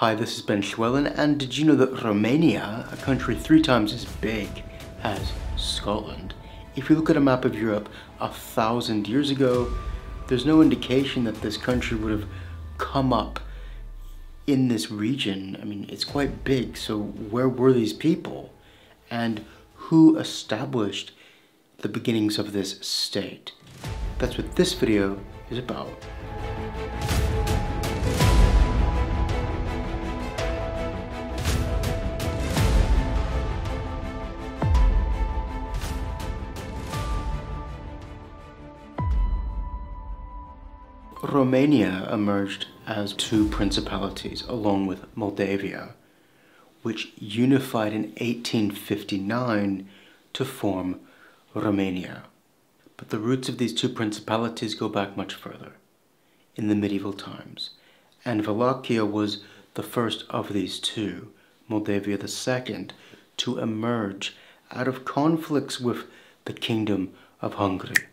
Hi, this is Ben Schwellen, and did you know that Romania, a country 3 times as big as Scotland, if you look at a map of Europe 1,000 years ago, there's no indication that this country would have come up in this region. I mean, it's quite big, so where were these people? And who established the beginnings of this state? That's what this video is about. Romania emerged as 2 principalities along with Moldavia, which unified in 1859 to form Romania. But the roots of these 2 principalities go back much further, in the medieval times, and Wallachia was the first of these 2, Moldavia the second, to emerge out of conflicts with the Kingdom of Hungary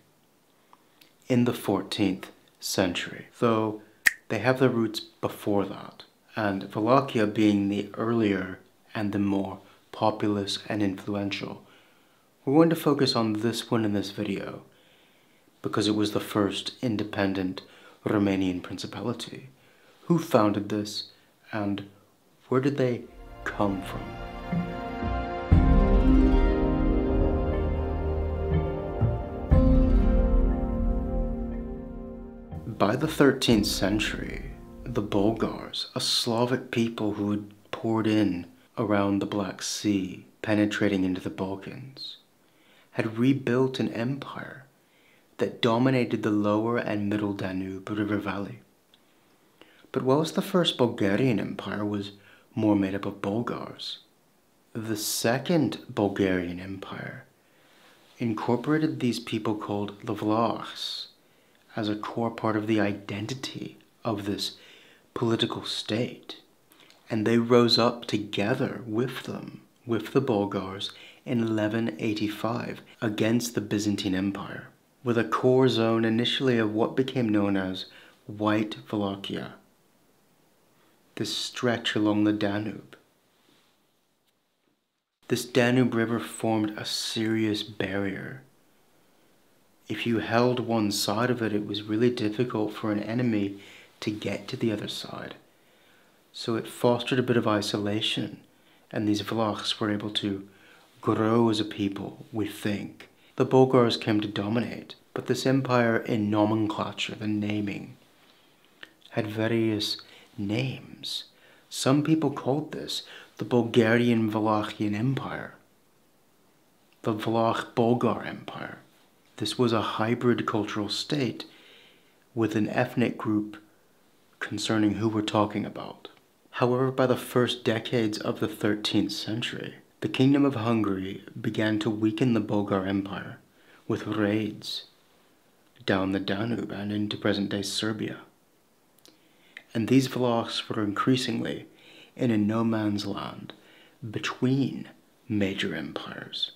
in the 14th century, though they have their roots before that, and Wallachia being the earlier and the more populous and influential. We're going to focus on this one in this video because it was the first independent Romanian principality. Who founded this and where did they come from? By the 13th century, the Bulgars, a Slavic people who had poured in around the Black Sea, penetrating into the Balkans, had rebuilt an empire that dominated the lower and middle Danube River Valley. But whilst the first Bulgarian Empire was more made up of Bulgars, the second Bulgarian Empire incorporated these people called the Vlachs as a core part of the identity of this political state. And they rose up together with them, with the Bulgars, in 1185 against the Byzantine Empire, with a core zone initially of what became known as White Wallachia, this stretch along the Danube. This Danube River formed a serious barrier. If you held one side of it, it was really difficult for an enemy to get to the other side. So it fostered a bit of isolation, and these Vlachs were able to grow as a people, we think. The Bulgars came to dominate, but this empire in nomenclature, the naming, had various names. Some people called this the Bulgarian Wallachian Empire, the Vlach-Bulgar Empire. This was a hybrid cultural state with an ethnic group concerning who we're talking about. However, by the first decades of the 13th century, the Kingdom of Hungary began to weaken the Bulgar Empire with raids down the Danube and into present-day Serbia. And these Vlachs were increasingly in a no-man's land between major empires.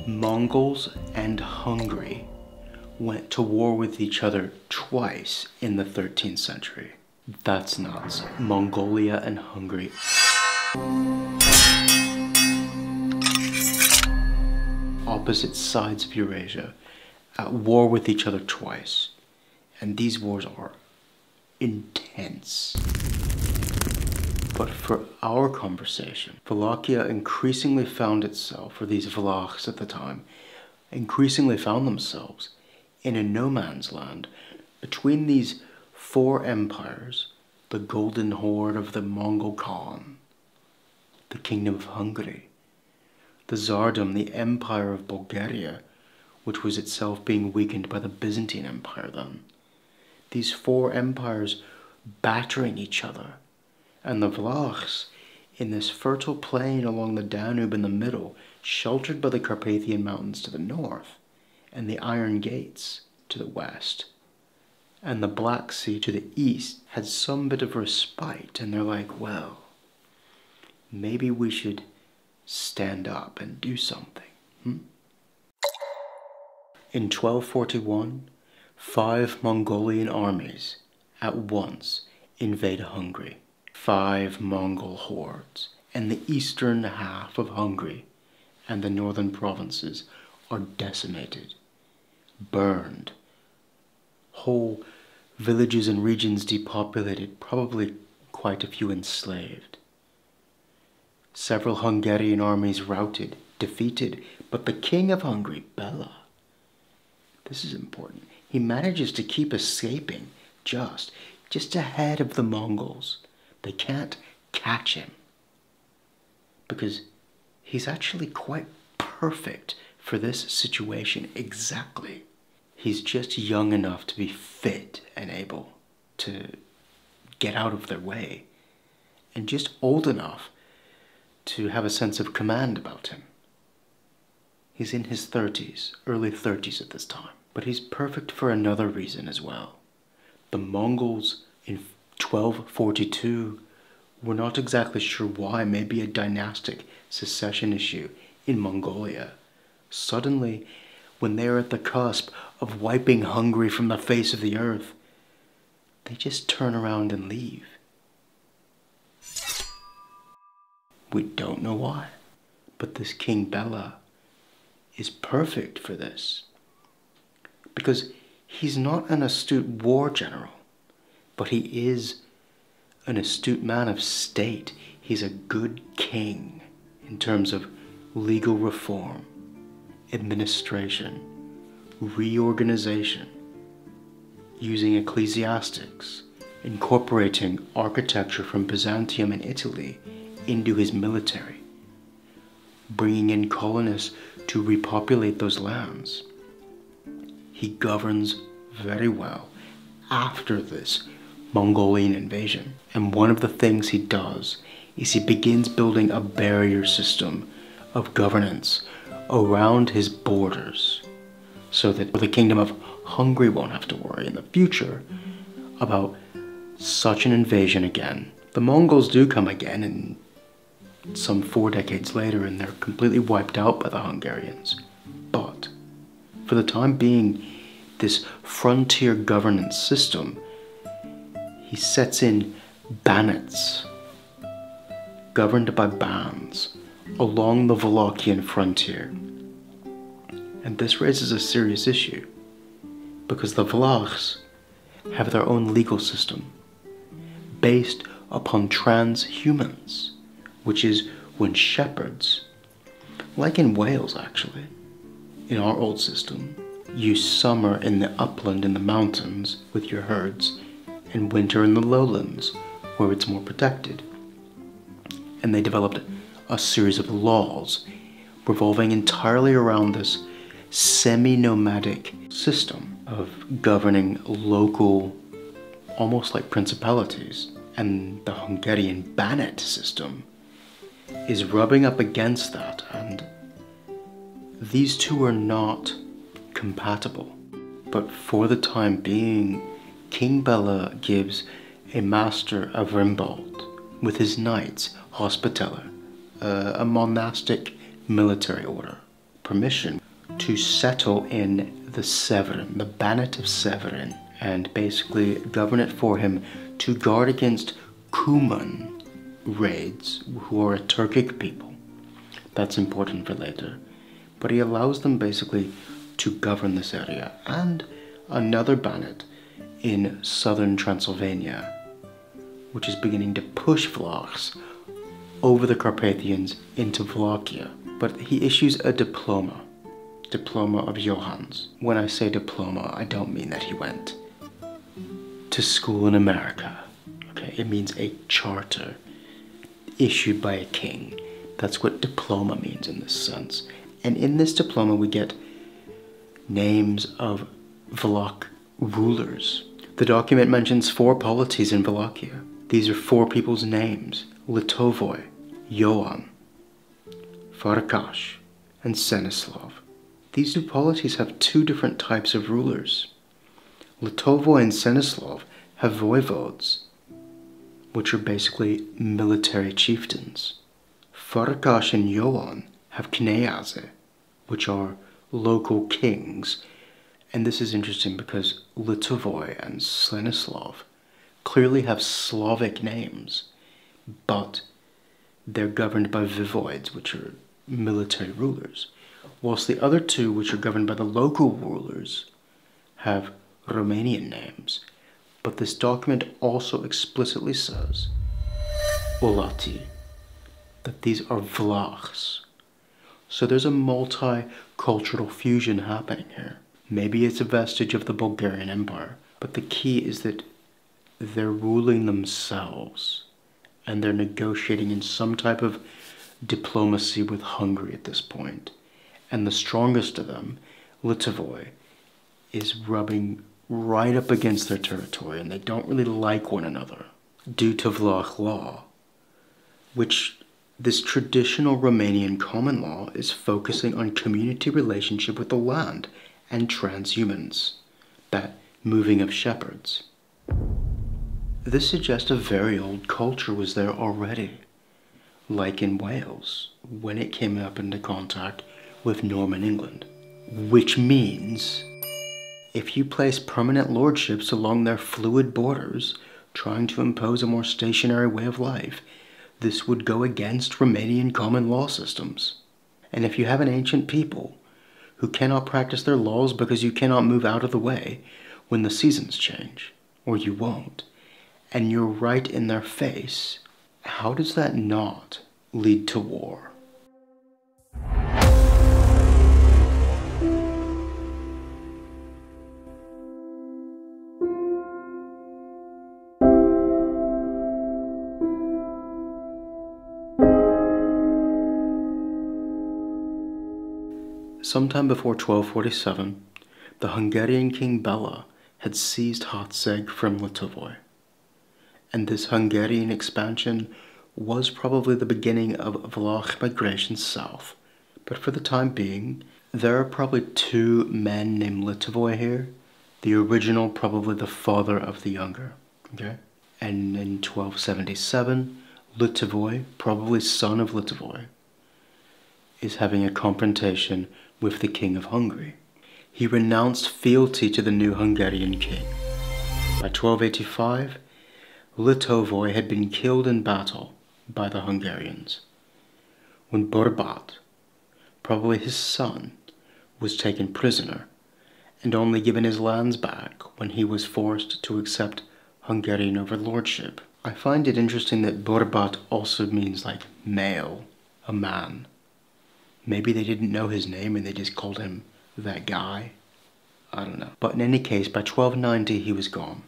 Mongols and Hungary went to war with each other twice in the 13th century. That's nuts. Mongolia and Hungary. Opposite sides of Eurasia, at war with each other twice. And these wars are intense. But for our conversation, Wallachia increasingly found itself, or these Vlachs at the time, increasingly found themselves in a no-man's land between these 4 empires, the Golden Horde of the Mongol Khan, the Kingdom of Hungary, the Tsardom, the Empire of Bulgaria, which was itself being weakened by the Byzantine Empire then. These 4 empires battering each other. And the Vlachs, in this fertile plain along the Danube in the middle, sheltered by the Carpathian Mountains to the north, and the Iron Gates to the west, and the Black Sea to the east, had some bit of respite, and they're like, well, maybe we should stand up and do something. In 1241, 5 Mongolian armies at once invade Hungary. 5 Mongol hordes, and the eastern half of Hungary and the northern provinces are decimated, burned, whole villages and regions depopulated, probably quite a few enslaved. Several Hungarian armies routed, defeated, but the king of Hungary, Bela, this is important, he manages to keep escaping just ahead of the Mongols. They can't catch him because he's actually quite perfect for this situation exactly. He's just young enough to be fit and able to get out of their way, and just old enough to have a sense of command about him. He's in his 30s, early 30s at this time. But he's perfect for another reason as well. The Mongols in 1242 were not exactly sure why, maybe a dynastic succession issue in Mongolia. Suddenly, when they're at the cusp of wiping Hungary from the face of the earth, they just turn around and leave. We don't know why, but this King Bela is perfect for this. Because he's not an astute war general, but he is an astute man of state. He's a good king in terms of legal reform, administration, reorganization, using ecclesiastics, incorporating architecture from Byzantium and Italy into his military, bringing in colonists to repopulate those lands. He governs very well after this Mongolian invasion. And one of the things he does is he begins building a barrier system of governance around his borders so that the Kingdom of Hungary won't have to worry in the future about such an invasion again. The Mongols do come again in some 4 decades later, and they're completely wiped out by the Hungarians. But for the time being, this frontier governance system, he sets in bannets, governed by bands, along the Wallachian frontier. And this raises a serious issue, because the Vlachs have their own legal system, based upon transhumans, which is when shepherds, like in Wales actually, in our old system, you summer in the upland in the mountains with your herds and winter in the lowlands where it's more protected. And they developed a series of laws revolving entirely around this semi-nomadic system of governing local, almost like principalities. And the Hungarian Banat system is rubbing up against that, and these two are not compatible. But for the time being, King Bela gives a master of Rimbold with his knights, Hospitaller, a monastic military order, permission to settle in the Severin, the Banat of Severin, and basically govern it for him to guard against Cuman raids, who are a Turkic people. That's important for later. But he allows them basically to govern this area, and another Banat in southern Transylvania, which is beginning to push Vlachs over the Carpathians into Wallachia. But he issues a diploma of Johannes. When I say diploma, I don't mean that he went to school in America. Okay, it means a charter issued by a king. That's what diploma means in this sense. And in this diploma we get names of Vlach rulers. The document mentions 4 polities in Wallachia. These are 4 people's names: Litovoi, Joan, Farkas, and Senislav. These 2 polities have 2 different types of rulers. Litovoi and Senislav have voivodes, which are basically military chieftains. Farkas and Joan have kniaze, which are local kings And this is interesting because Litovoi and Stanislav clearly have Slavic names, but they're governed by voivodes, which are military rulers, whilst the other two, which are governed by the local rulers, have Romanian names. But this document also explicitly says, Olati, that these are Vlachs. So there's a multicultural fusion happening here. Maybe it's a vestige of the Bulgarian Empire, but the key is that they're ruling themselves and they're negotiating in some type of diplomacy with Hungary at this point. And the strongest of them, Litovoi, is rubbing right up against their territory, and they don't really like one another due to Vlach law, which this traditional Romanian common law is focusing on community relationship with the land and transhumance, that moving of shepherds. This suggests a very old culture was there already, like in Wales, when it came up into contact with Norman England. Which means, if you place permanent lordships along their fluid borders, trying to impose a more stationary way of life, this would go against Romanian common law systems. And if you have an ancient people who cannot practice their laws because you cannot move out of the way when the seasons change, or you won't, and you're right in their face, how does that not lead to war? Sometime before 1247, the Hungarian king Bela had seized Herceg from Litovoi. And this Hungarian expansion was probably the beginning of Vlach migration south. But for the time being, there are probably two men named Litovoi here. The original, probably the father of the younger. Okay? And in 1277, Litovoi, probably son of Litovoi, is having a confrontation with the king of Hungary. He renounced fealty to the new Hungarian king. By 1285, Litovoi had been killed in battle by the Hungarians, when Borbat, probably his son, was taken prisoner and only given his lands back when he was forced to accept Hungarian overlordship. I find it interesting that Borbat also means like male, a man. Maybe they didn't know his name and they just called him that guy. I don't know. But in any case, by 1290 he was gone.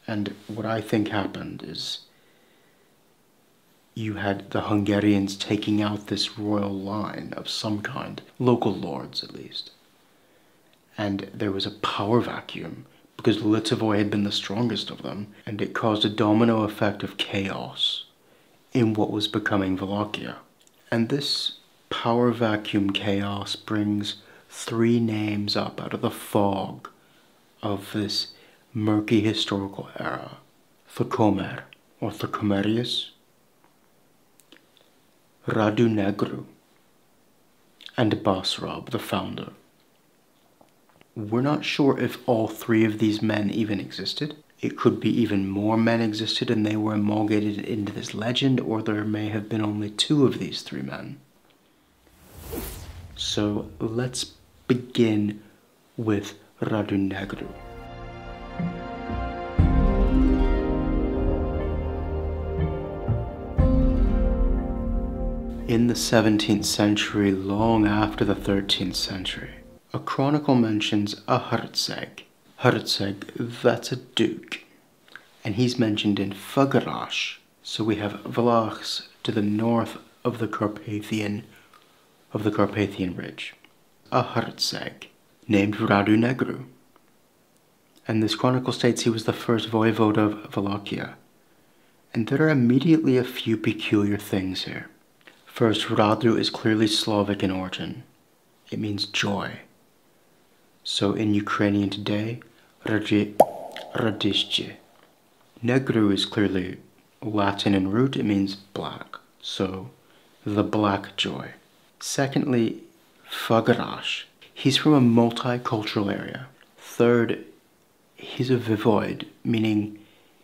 And what I think happened is you had the Hungarians taking out this royal line of some kind, local lords at least. And there was a power vacuum because Litovoi had been the strongest of them, and it caused a domino effect of chaos in what was becoming Wallachia. And this power vacuum chaos brings three names up out of the fog of this murky historical era: Thacomer, or Thacomerius, Radu Negru, and Basarab, the founder. We're not sure if all three of these men even existed. It could be even more men existed and they were amalgamated into this legend, or there may have been only two of these three men. So let's begin with Radu Negru. In the 17th century, long after the 13th century, a chronicle mentions a Herceg. Herceg, that's a duke. And he's mentioned in Fagarash. So we have Vlachs to the north of the Carpathian Ridge. A Herceg named Radu Negru. And this chronicle states he was the first voivode of Wallachia. And there are immediately a few peculiar things here. First, Radu is clearly Slavic in origin. It means joy. So in Ukrainian today, Radishche. Negru is clearly Latin in root. It means black. So the black joy. Secondly, Fagarash. He's from a multicultural area. Third, he's a voivod, meaning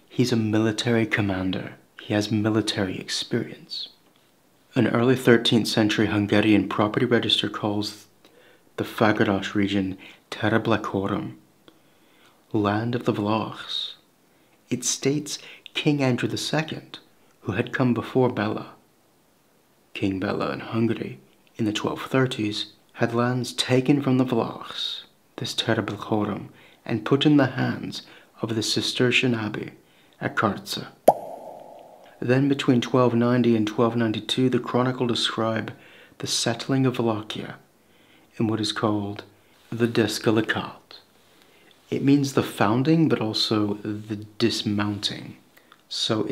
he's a military commander. He has military experience. An early 13th century Hungarian property register calls the Fagaras region Terra Blacorum, land of the Vlachs. It states King Andrew II, who had come before Bela, King Bela in Hungary, in the 1230s, had lands taken from the Vlachs, this Terra Blacorum, and put in the hands of the Cistercian abbey at Kartza. Then between 1290 and 1292, the chronicle describes the settling of Wallachia in what is called the Descalicat. It means the founding, but also the dismounting. So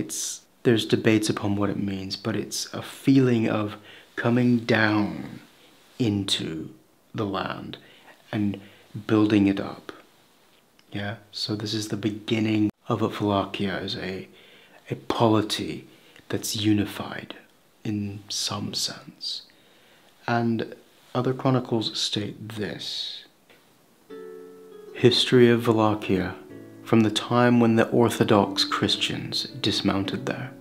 there's debates upon what it means, but it's a feeling of coming down into the land and building it up. Yeah, so this is the beginning of what Wallachia is a polity that's unified in some sense. And other chronicles state this: history of Wallachia from the time when the Orthodox Christians dismounted there.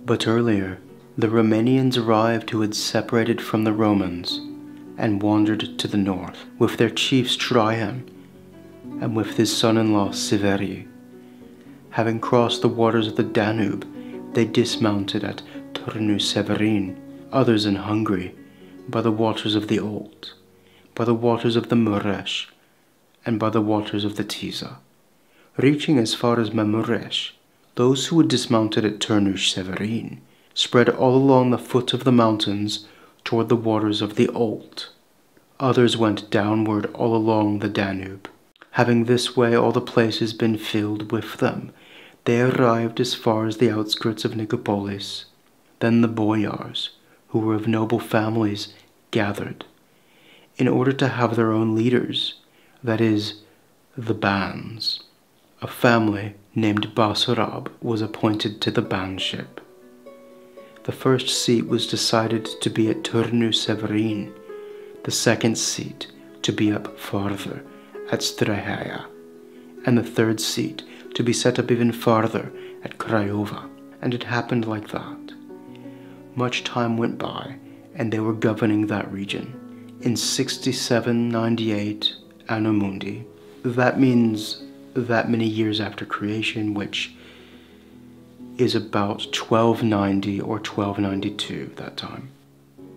But earlier, the Romanians arrived who had separated from the Romans and wandered to the north with their chiefs Traian and with his son-in-law Severi. Having crossed the waters of the Danube, they dismounted at Turnu Severin, others in Hungary, by the waters of the Olt, by the waters of the Mureș, and by the waters of the Tisa. Reaching as far as Mamureș, those who had dismounted at Turnu Severin spread all along the foot of the mountains toward the waters of the Olt. Others went downward all along the Danube. Having this way all the places been filled with them, they arrived as far as the outskirts of Nicopolis. Then the boyars, who were of noble families, gathered, in order to have their own leaders, that is, the bands. A family named Basarab was appointed to the banship. The first seat was decided to be at Turnu Severin, the second seat to be up farther at Strahaya, and the third seat to be set up even farther at Craiova. And it happened like that. Much time went by, and they were governing that region. In 6798 Anno Mundi, that means that many years after creation, which is about 1290 or 1292 that time.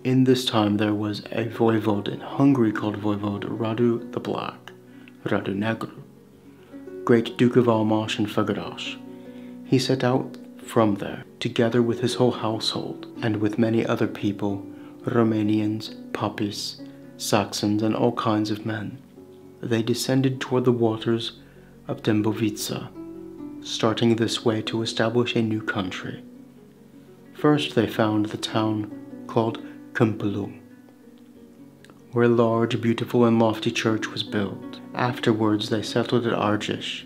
In this time there was a voivod in Hungary called Voivod Radu the Black, Radu Negru, great Duke of Almash and Fagaras. He set out from there, together with his whole household, and with many other people, Romanians, Papis, Saxons, and all kinds of men. They descended toward the waters of Dębowica, starting this way to establish a new country. First they found the town called Câmpulu, where a large, beautiful, and lofty church was built. Afterwards they settled at Argeș,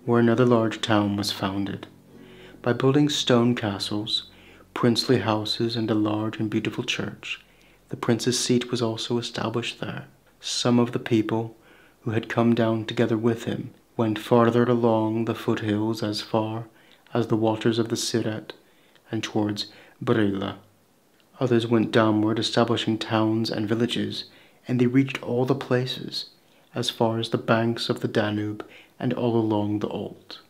where another large town was founded. By building stone castles, princely houses, and a large and beautiful church, the prince's seat was also established there. Some of the people who had come down together with him went farther along the foothills as far as the waters of the Siret and towards Brăila. Others went downward, establishing towns and villages, and they reached all the places as far as the banks of the Danube and all along the Olt.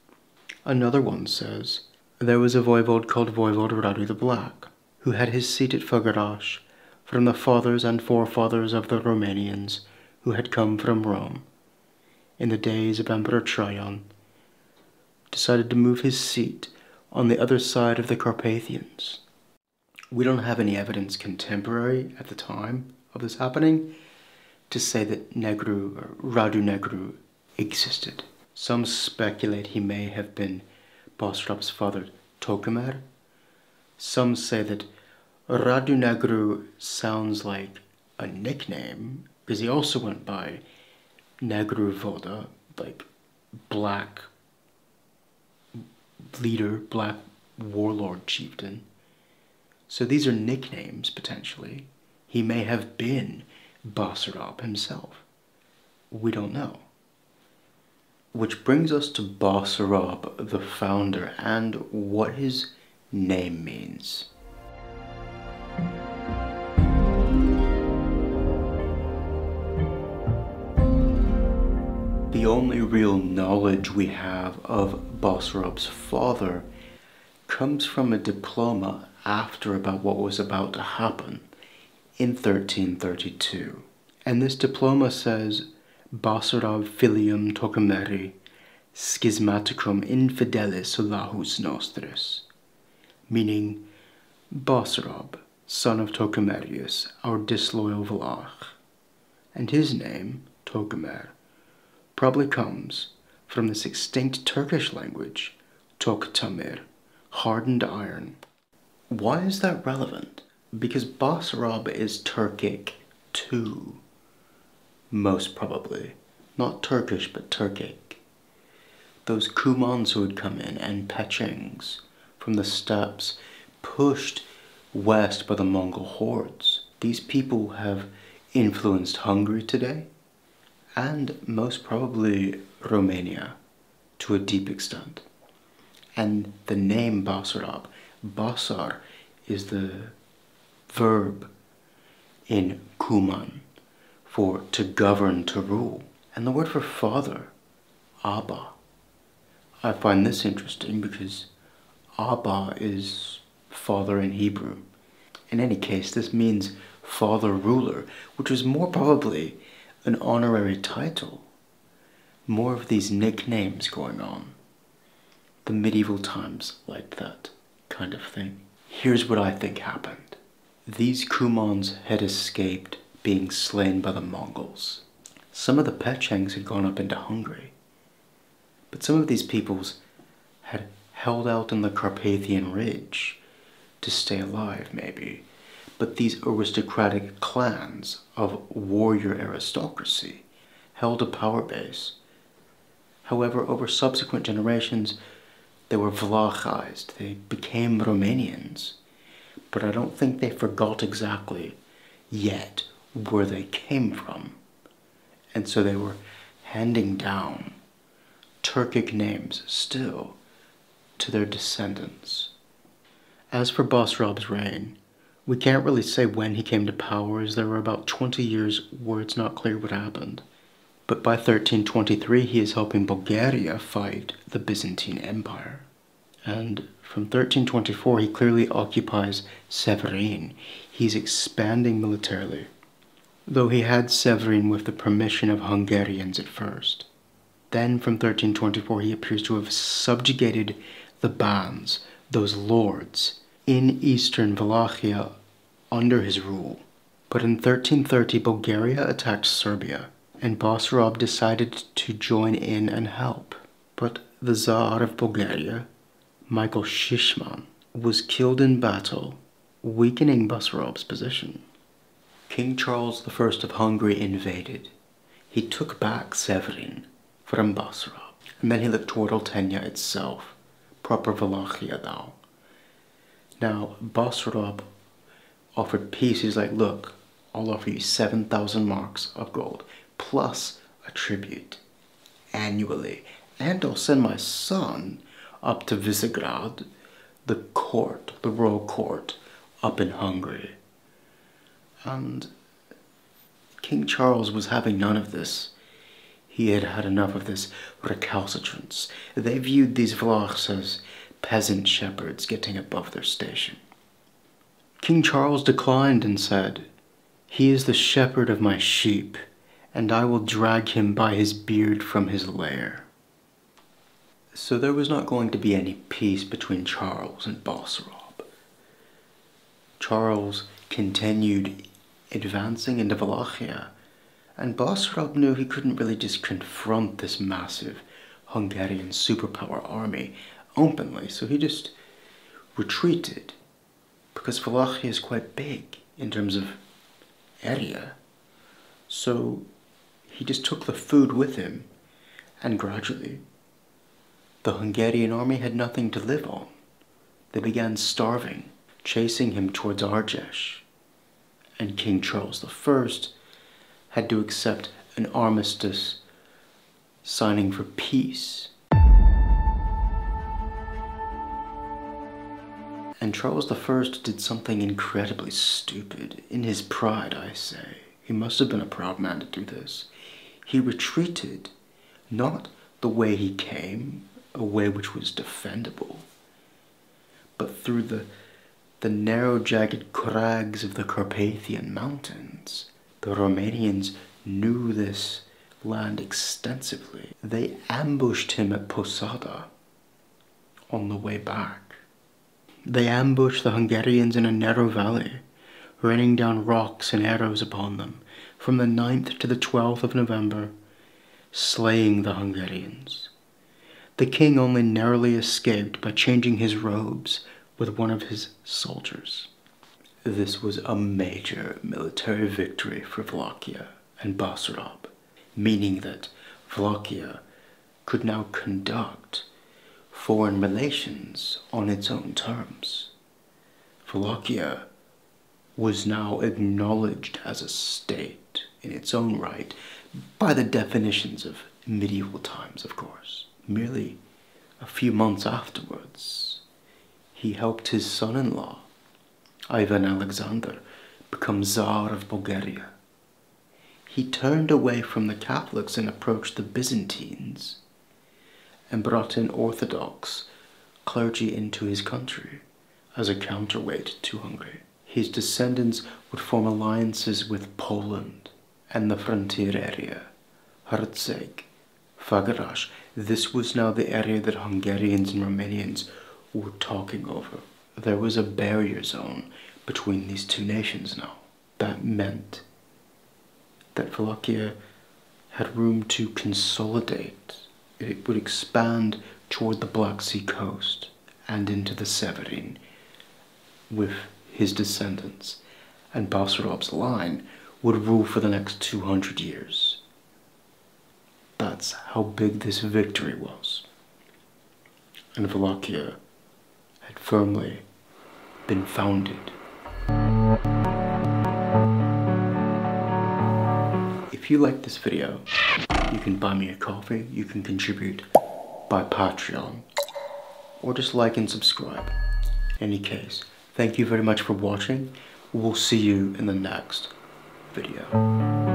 Another one says, there was a voivod called Voivod Radu the Black, who had his seat at Fagaras, from the fathers and forefathers of the Romanians who had come from Rome. In the days of Emperor Traian, decided to move his seat on the other side of the Carpathians. We don't have any evidence contemporary at the time of this happening to say that Negru, or Radu Negru, existed. Some speculate he may have been Basarab's father Tokamer. Some say that Radu Negru sounds like a nickname, because he also went by Negru Voda, like black leader, black warlord chieftain. So these are nicknames, potentially. He may have been Basarab himself? We don't know. Which brings us to Basarab, the founder, and what his name means. The only real knowledge we have of Basarab's father comes from a diploma after about what was about to happen in 1332. And this diploma says, Basarab filium Tocumeri schismaticum infidelis Allahus nostris, meaning Basarab, son of Tocumerius, our disloyal Valach. And his name, Tocumer, probably comes from this extinct Turkish language, Toktamir, hardened iron. Why is that relevant? Because Basarab is Turkic too. Most probably. Not Turkish, but Turkic. Those Kumans who had come in, and Pechengs from the steppes, pushed west by the Mongol hordes. These people have influenced Hungary today, and most probably Romania to a deep extent. And the name Basarab, Basar, is the verb in Kuman for to govern, to rule. And the word for father, Abba. I find this interesting because Abba is father in Hebrew. In any case, this means father ruler, which was more probably an honorary title. More of these nicknames going on. The medieval times liked that kind of thing. Here's what I think happened. These Kumans had escaped being slain by the Mongols. Some of the Pechengs had gone up into Hungary. But some of these peoples had held out on the Carpathian Ridge to stay alive, maybe. But these aristocratic clans of warrior aristocracy held a power base. However, over subsequent generations, they were Vlachized. They became Romanians. But I don't think they forgot exactly yet where they came from. And so they were handing down Turkic names still to their descendants. As for Basarab's reign, we can't really say when he came to power, as there were about 20 years where it's not clear what happened. But by 1323 he is helping Bulgaria fight the Byzantine Empire. And from 1324 he clearly occupies Severin. He's expanding militarily, though he had Severin with the permission of Hungarians at first. Then from 1324 he appears to have subjugated the Bans, those lords, in eastern Wallachia under his rule. But in 1330 Bulgaria attacked Serbia, and Basarab decided to join in and help. But the Tsar of Bulgaria, Michael Shishman, was killed in battle, weakening Basarab's position. King Charles I of Hungary invaded. He took back Severin from Basarab, and then he looked toward Oltenia itself, proper Wallachia now. Now, Basarab offered peace. He's like, look, I'll offer you 7,000 marks of gold, plus a tribute, annually. And I'll send my son up to Visegrad, the court, the royal court, up in Hungary. And King Charles was having none of this. He had had enough of this recalcitrance. They viewed these Vlachs as peasant shepherds getting above their station. King Charles declined and said, "He is the shepherd of my sheep, and I will drag him by his beard from his lair." So there was not going to be any peace between Charles and Basarab. Charles continued advancing into Wallachia, and Basarab knew he couldn't really just confront this massive Hungarian superpower army openly, so he just retreated, because Wallachia is quite big in terms of area. So he just took the food with him, and gradually the Hungarian army had nothing to live on. They began starving, chasing him towards Argesh. And King Charles I had to accept an armistice, signing for peace. And Charles I did something incredibly stupid. In his pride, I say. He must have been a proud man to do this. He retreated, not the way he came, a way which was defendable, but through the narrow, jagged crags of the Carpathian Mountains. The Romanians knew this land extensively. They ambushed him at Posada on the way back. They ambushed the Hungarians in a narrow valley, raining down rocks and arrows upon them from the 9th to the 12th of November, slaying the Hungarians. The king only narrowly escaped by changing his robes with one of his soldiers. This was a major military victory for Wallachia and Basarab, meaning that Wallachia could now conduct foreign relations on its own terms. Wallachia was now acknowledged as a state in its own right by the definitions of medieval times, of course. Merely a few months afterwards, he helped his son-in-law, Ivan Alexander, become Tsar of Bulgaria. He turned away from the Catholics and approached the Byzantines, and brought in Orthodox clergy into his country as a counterweight to Hungary. His descendants would form alliances with Poland and the frontier area, Herceg, Fagarash. This was now the area that Hungarians and Romanians were talking over. There was a barrier zone between these two nations now. That meant that Wallachia had room to consolidate. It would expand toward the Black Sea coast and into the Severin with his descendants, and Basarab's line would rule for the next 200 years. That's how big this victory was. And Wallachia had firmly been founded. If you like this video, you can buy me a coffee, you can contribute by Patreon, or just like and subscribe. In any case, thank you very much for watching. We'll see you in the next video.